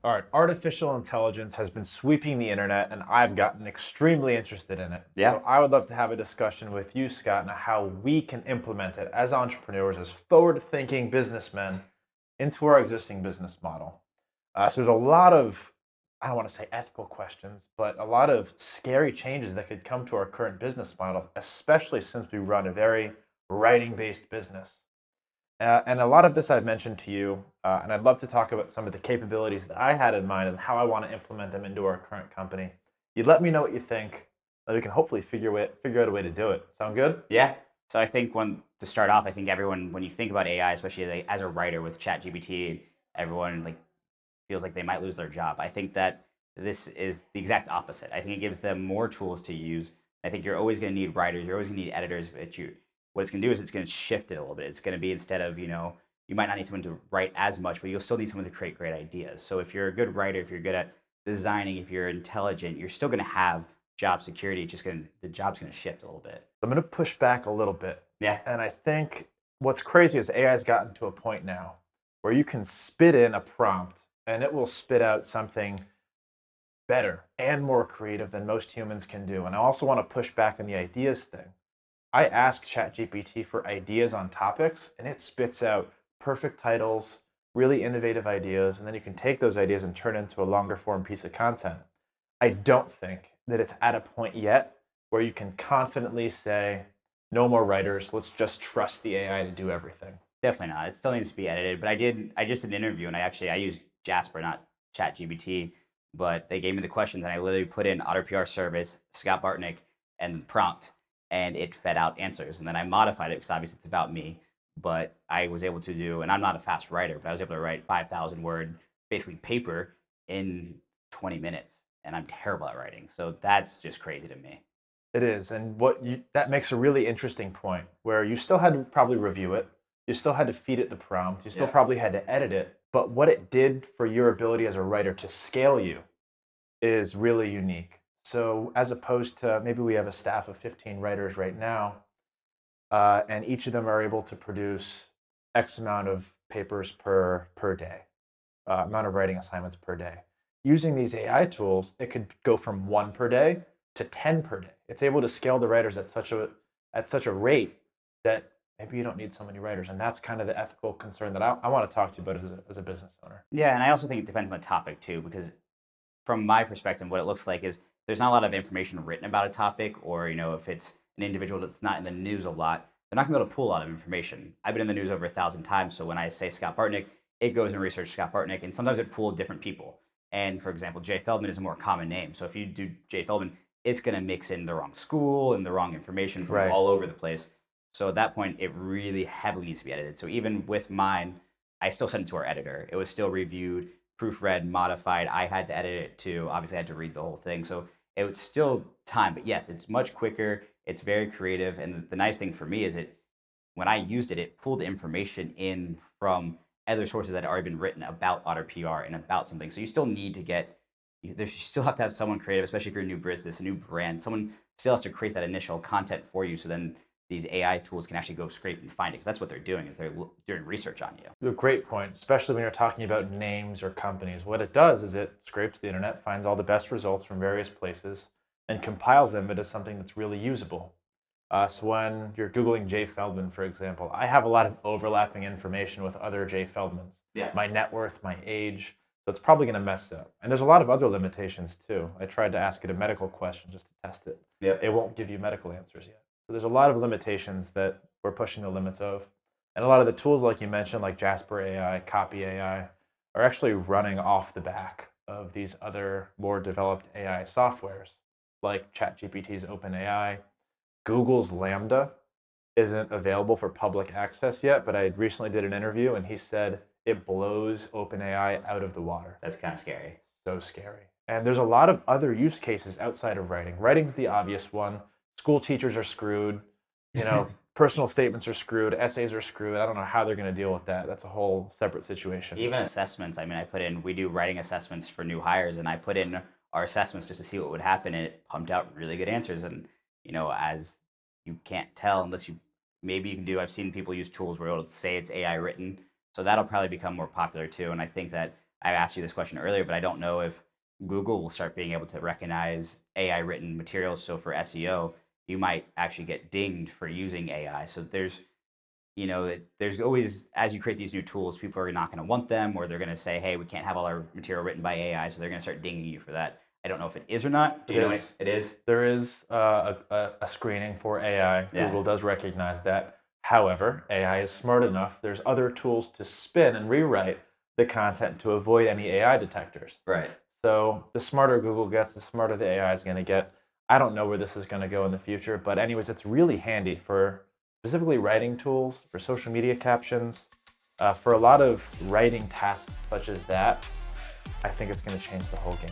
All right, artificial intelligence has been sweeping the internet, and I've gotten extremely interested in it. Yeah. So, I would love to have a discussion with you, Scott, on how we can implement it as entrepreneurs, as forward thinking businessmen into our existing business model. So, there's a lot of, I don't want to say ethical questions, but a lot of scary changes that could come to our current business model, especially since we run a very writing based business. And a lot of this I've mentioned to you, and I'd love to talk about some of the capabilities that I had in mind and how I want to implement them into our current company. You'd let me know what you think, and we can hopefully figure out a way to do it. Sound good? Yeah. So I think to start off, I think everyone, when you think about AI, especially like, as a writer with ChatGPT, everyone like feels like they might lose their job. I think that this is the exact opposite. I think it gives them more tools to use. I think you're always going to need writers. You're always going to need editors. But what it's going to do is it's going to shift it a little bit. It's going to be instead of, you might not need someone to write as much, but you'll still need someone to create great ideas. So if you're a good writer, if you're good at designing, if you're intelligent, you're still going to have job security. The job's going to shift a little bit. I'm going to push back a little bit. Yeah. And I think what's crazy is AI has gotten to a point now where you can spit in a prompt and it will spit out something better and more creative than most humans can do. And I also want to push back on the ideas thing. I ask ChatGPT for ideas on topics, and it spits out perfect titles, really innovative ideas, and then you can take those ideas and turn it into a longer form piece of content. I don't think that it's at a point yet where you can confidently say, no more writers, let's just trust the AI to do everything. Definitely not. It still needs to be edited. But I just did an interview and I used Jasper, not ChatGPT, but they gave me the questions and I literally put in Otter PR service, Scott Bartnick, and prompt, and it fed out answers. And then I modified it because obviously it's about me. But I was able to do, and I'm not a fast writer, but I was able to write 5,000 word, basically paper in 20 minutes. And I'm terrible at writing. So that's just crazy to me. It is, and that makes a really interesting point where you still had to probably review it, you still had to feed it the prompt, you still Yeah. probably had to edit it, but what it did for your ability as a writer to scale you is really unique. So as opposed to maybe we have a staff of 15 writers right now, and each of them are able to produce X amount of papers per day, amount of writing assignments per day. Using these AI tools, it could go from 1 per day to 10 per day. It's able to scale the writers at such a rate that maybe you don't need so many writers, and that's kind of the ethical concern that I want to talk to you about as a business owner. Yeah, and I also think it depends on the topic too, because from my perspective, what it looks like is there's not a lot of information written about a topic, or if it's an individual that's not in the news a lot, they're not going to be able to pull a lot of information. I've been in the news over 1,000 times, so when I say Scott Bartnick, it goes and researches Scott Bartnick, and sometimes it pulled different people. And for example, Jay Feldman is a more common name, so if you do Jay Feldman, it's going to mix in the wrong school and the wrong information from Right. all over the place. So at that point, it really heavily needs to be edited. So even with mine, I still sent it to our editor. It was still reviewed, proofread, modified. I had to edit it too. Obviously, I had to read the whole thing. So it was still time, but yes, it's much quicker. It's very creative. And the nice thing for me is when I used it, it pulled information in from other sources that had already been written about Otter PR and about something. So you still need to you still have to have someone creative, especially if you're a new business, a new brand. Someone still has to create that initial content for you. So then these AI tools can actually go scrape and find it, because that's what they're doing, is they're doing research on you. A great point, especially when you're talking about names or companies. What it does is it scrapes the internet, finds all the best results from various places, and compiles them into something that's really usable. So when you're Googling Jay Feldman, for example, I have a lot of overlapping information with other Jay Feldmans. Yeah. My net worth, my age. So it's probably going to mess up. And there's a lot of other limitations too. I tried to ask it a medical question just to test it. Yep. It won't give you medical answers yet. So there's a lot of limitations that we're pushing the limits of. And a lot of the tools, like you mentioned, like Jasper AI, Copy AI, are actually running off the back of these other more developed AI softwares, like ChatGPT's OpenAI. Google's Lambda isn't available for public access yet, but I recently did an interview and he said it blows OpenAI out of the water. That's kind of scary. So scary. And there's a lot of other use cases outside of writing. Writing's the obvious one. School teachers are screwed. Personal statements are screwed. Essays are screwed. I don't know how they're going to deal with that. That's a whole separate situation. Even assessments. I mean, we do writing assessments for new hires, and I put in our assessments just to see what would happen, and it pumped out really good answers. And, as you can't tell unless maybe you can I've sseen people use tools where it'll say it's AI written. So that'll probably become more popular too. And I think that I asked you this question earlier, but I don't know if Google will start being able to recognize AI written materials. So for SEO, you might actually get dinged for using AI. So there's always, as you create these new tools, people are not going to want them, or they're going to say, hey, we can't have all our material written by AI. So they're going to start dinging you for that. I don't know if it is or not. Do you know it is? There is a screening for AI. Yeah. Google does recognize that. However, AI is smart enough. There's other tools to spin and rewrite the content to avoid any AI detectors. Right. So the smarter Google gets, the smarter the AI is going to get. I don't know where this is going to go in the future, but anyways, it's really handy for specifically writing tools, for social media captions, for a lot of writing tasks such as that. I think it's going to change the whole game.